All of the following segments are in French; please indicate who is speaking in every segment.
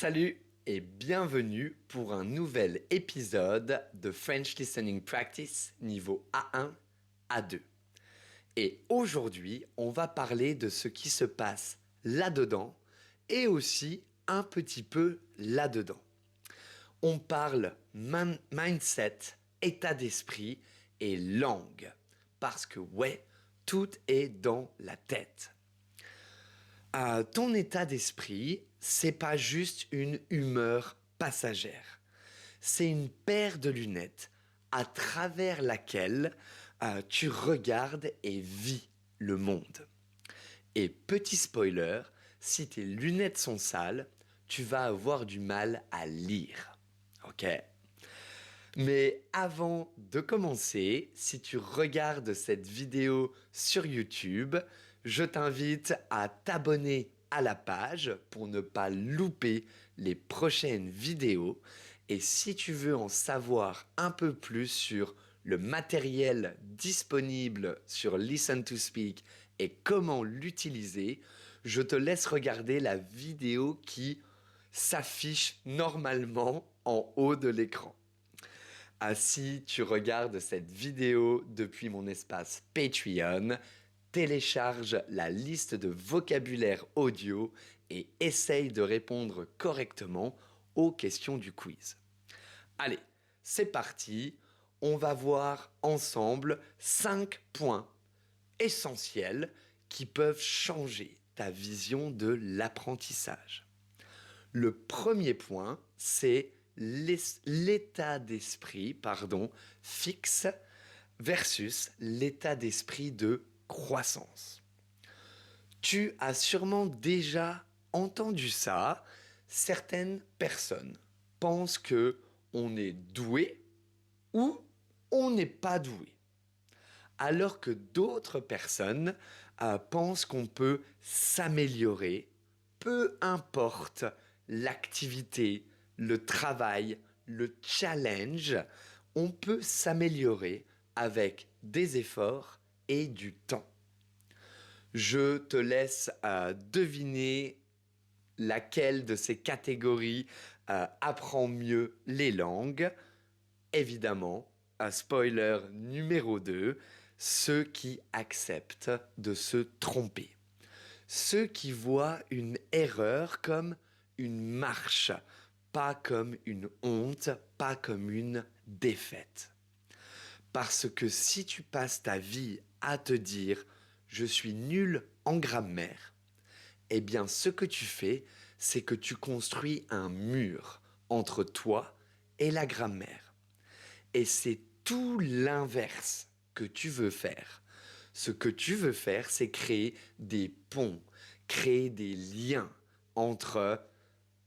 Speaker 1: Salut et bienvenue pour un nouvel épisode de French Listening Practice niveau A1, A2. Et aujourd'hui, on va parler de ce qui se passe là-dedans et aussi un petit peu là-dedans. On parle mindset, état d'esprit et langue. Parce que ouais, tout est dans la tête. Ton état d'esprit, c'est pas juste une humeur passagère. C'est une paire de lunettes à travers laquelle tu regardes et vis le monde. Et petit spoiler, si tes lunettes sont sales, tu vas avoir du mal à lire. Ok? Mais avant de commencer, si tu regardes cette vidéo sur YouTube, je t'invite à t'abonner à la page pour ne pas louper les prochaines vidéos. Et si tu veux en savoir un peu plus sur le matériel disponible sur Listen to Speak et comment l'utiliser, je te laisse regarder la vidéo qui s'affiche normalement en haut de l'écran. Si tu regardes cette vidéo depuis mon espace Patreon, télécharge la liste de vocabulaire audio et essaye de répondre correctement aux questions du quiz. Allez, c'est parti. On va voir ensemble 5 points essentiels qui peuvent changer ta vision de l'apprentissage. Le premier point, c'est l'état d'esprit, fixe versus l'état d'esprit de croissance. Tu as sûrement déjà entendu ça. Certaines personnes pensent que on est doué ou on n'est pas doué. Alors que d'autres personnes pensent qu'on peut s'améliorer, peu importe l'activité, le travail, le challenge, on peut s'améliorer avec des efforts et du temps. Je te laisse deviner laquelle de ces catégories apprend mieux les langues. Évidemment, spoiler numéro 2, ceux qui acceptent de se tromper. Ceux qui voient une erreur comme une marche, pas comme une honte, pas comme une défaite. Parce que si tu passes ta vie à te dire « je suis nul en grammaire », eh bien ce que tu fais, c'est que tu construis un mur entre toi et la grammaire. Et c'est tout l'inverse que tu veux faire. Ce que tu veux faire, c'est créer des ponts, créer des liens entre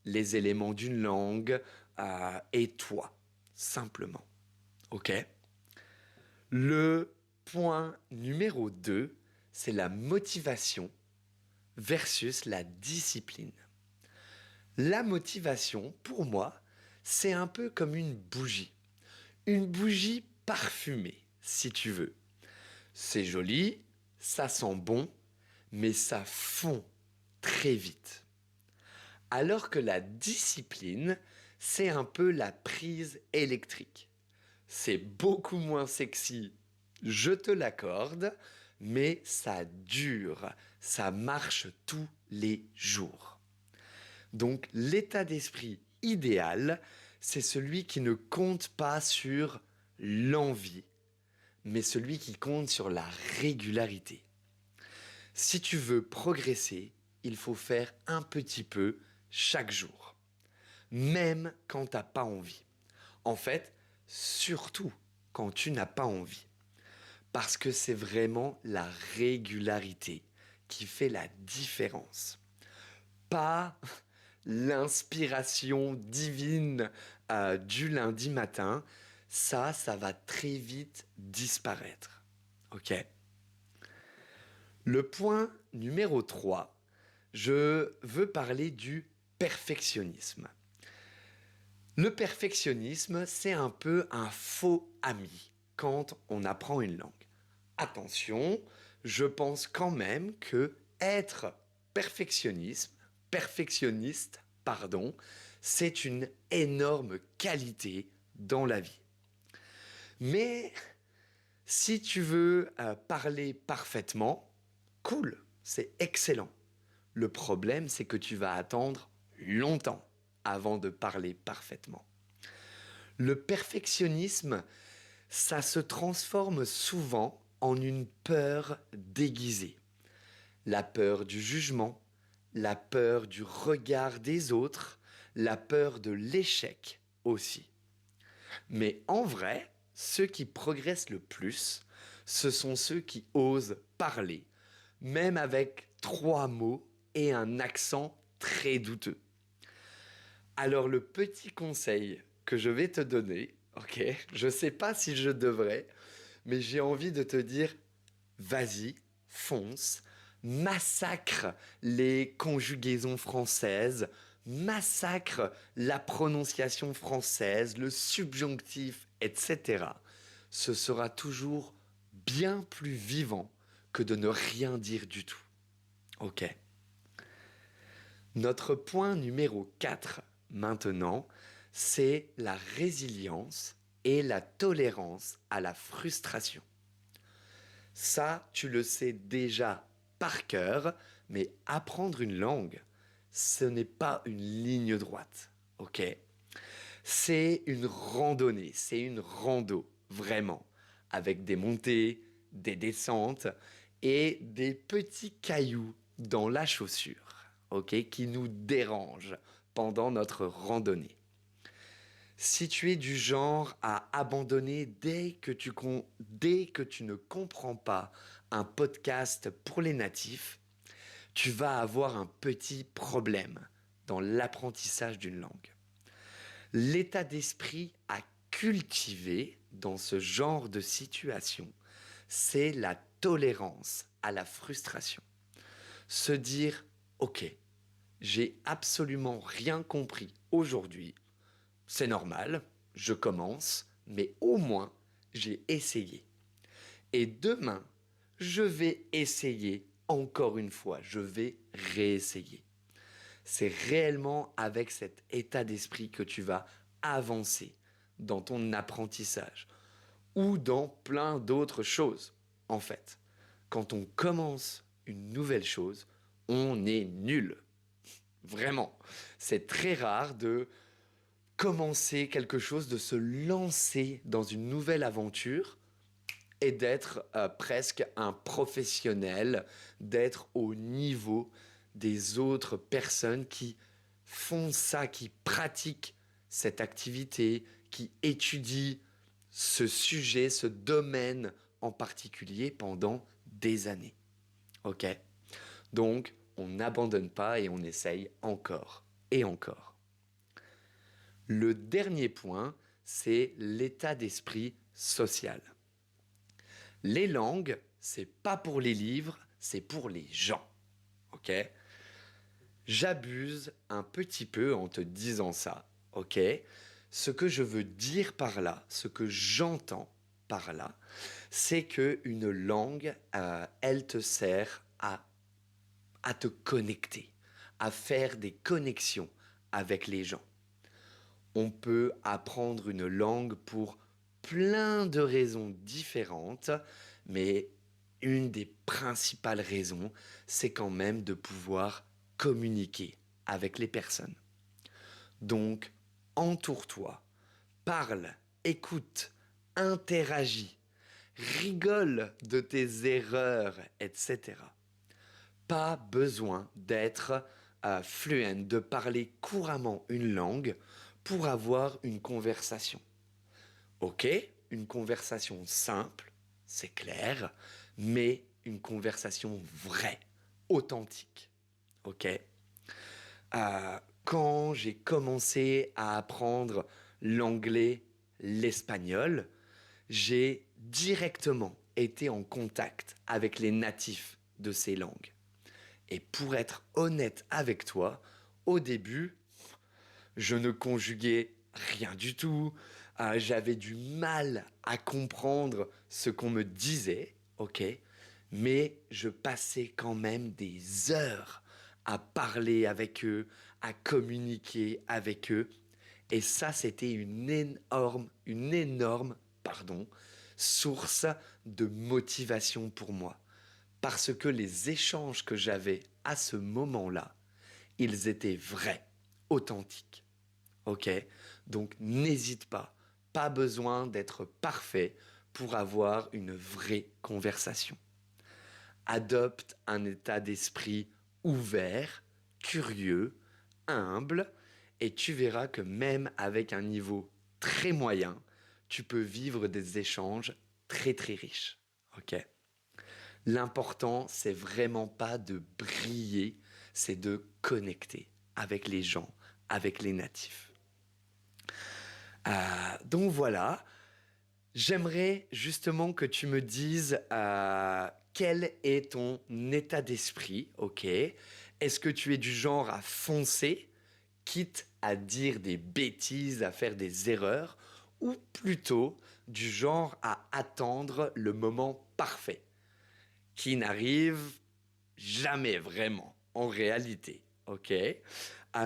Speaker 1: les éléments d'une langue et toi, simplement. Ok? Le point numéro 2, c'est la motivation versus la discipline. La motivation, pour moi, c'est un peu comme une bougie. Une bougie parfumée, si tu veux. C'est joli, ça sent bon, mais ça fond très vite. Alors que la discipline, c'est un peu la prise électrique. C'est beaucoup moins sexy, je te l'accorde, mais ça dure, ça marche tous les jours. Donc l'état d'esprit idéal, c'est celui qui ne compte pas sur l'envie, mais celui qui compte sur la régularité. Si tu veux progresser, il faut faire un petit peu chaque jour, même quand tu n'as pas envie. En fait, surtout quand tu n'as pas envie. Parce que c'est vraiment la régularité qui fait la différence. Pas l'inspiration divine du lundi matin, ça va très vite disparaître. Ok? Le point numéro 3, je veux parler du perfectionnisme. Le perfectionnisme, c'est un peu un faux ami quand on apprend une langue. Attention, je pense quand même que être perfectionniste, pardon, c'est une énorme qualité dans la vie. Mais si tu veux parler parfaitement, cool, c'est excellent. Le problème, c'est que tu vas attendre longtemps avant de parler parfaitement. Le perfectionnisme, ça se transforme souvent en une peur déguisée. La peur du jugement, la peur du regard des autres, la peur de l'échec aussi. Mais en vrai, ceux qui progressent le plus, ce sont ceux qui osent parler, même avec 3 mots et un accent très douteux. Alors le petit conseil que je vais te donner, ok, je ne sais pas si je devrais, mais j'ai envie de te dire, vas-y, fonce, massacre les conjugaisons françaises, massacre la prononciation française, le subjonctif, etc. Ce sera toujours bien plus vivant que de ne rien dire du tout. Ok. Notre point numéro 4 maintenant, c'est la résilience et la tolérance à la frustration. Ça, tu le sais déjà par cœur, mais apprendre une langue, ce n'est pas une ligne droite, ok? C'est une randonnée, c'est une rando, vraiment, avec des montées, des descentes et des petits cailloux dans la chaussure, ok, qui nous dérangent pendant notre randonnée. Si tu es du genre à abandonner dès que tu ne comprends pas un podcast pour les natifs, tu vas avoir un petit problème dans l'apprentissage d'une langue. L'état d'esprit à cultiver dans ce genre de situation, c'est la tolérance à la frustration. Se dire, ok, j'ai absolument rien compris aujourd'hui, c'est normal, je commence, mais au moins, j'ai essayé. Et demain, je vais essayer encore une fois, je vais réessayer. C'est réellement avec cet état d'esprit que tu vas avancer dans ton apprentissage ou dans plein d'autres choses. En fait, quand on commence une nouvelle chose, on est nul. Vraiment. C'est très rare de commencer quelque chose, de se lancer dans une nouvelle aventure et d'être presque un professionnel, d'être au niveau des autres personnes qui font ça, qui pratiquent cette activité, qui étudient ce sujet, ce domaine en particulier pendant des années. Ok? Donc, on n'abandonne pas et on essaye encore et encore. Le dernier point, c'est l'état d'esprit social. Les langues, c'est pas pour les livres, c'est pour les gens. Ok? J'abuse un petit peu en te disant ça. Ok? Ce que je veux dire par là, ce que j'entends par là, c'est que une langue, elle te sert à te connecter, à faire des connexions avec les gens. On peut apprendre une langue pour plein de raisons différentes, mais une des principales raisons, c'est quand même de pouvoir communiquer avec les personnes. Donc, entoure-toi, parle, écoute, interagis, rigole de tes erreurs, etc. Pas besoin d'être fluent, de parler couramment une langue pour avoir une conversation. Ok, une conversation simple, c'est clair, mais une conversation vraie, authentique. Ok. Quand j'ai commencé à apprendre l'anglais, l'espagnol, j'ai directement été en contact avec les natifs de ces langues. Et pour être honnête avec toi, au début, je ne conjuguais rien du tout. J'avais du mal à comprendre ce qu'on me disait, ok? Mais je passais quand même des heures à parler avec eux, à communiquer avec eux. Et ça, c'était une énorme source de motivation pour moi. Parce que les échanges que j'avais à ce moment-là, ils étaient vrais, authentiques. Ok? Donc n'hésite pas, pas besoin d'être parfait pour avoir une vraie conversation. Adopte un état d'esprit ouvert, curieux, humble, et tu verras que même avec un niveau très moyen, tu peux vivre des échanges très très riches. Ok? L'important, c'est vraiment pas de briller, c'est de connecter avec les gens, avec les natifs. Donc voilà, j'aimerais justement que tu me dises quel est ton état d'esprit, ok? Est-ce que tu es du genre à foncer, quitte à dire des bêtises, à faire des erreurs, ou plutôt du genre à attendre le moment parfait, qui n'arrive jamais vraiment en réalité, ok?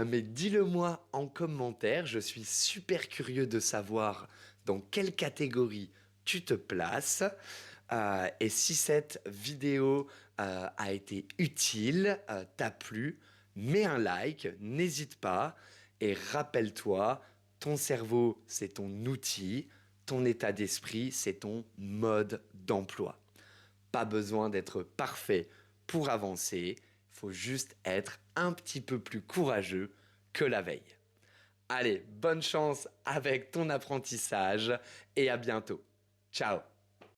Speaker 1: Mais dis-le-moi en commentaire, je suis super curieux de savoir dans quelle catégorie tu te places. Et si cette vidéo a été utile, t'a plu, mets un like, n'hésite pas. Et rappelle-toi, ton cerveau, c'est ton outil, ton état d'esprit, c'est ton mode d'emploi. Pas besoin d'être parfait pour avancer, il faut juste être un petit peu plus courageux que la veille. Allez, bonne chance avec ton apprentissage et à bientôt. Ciao!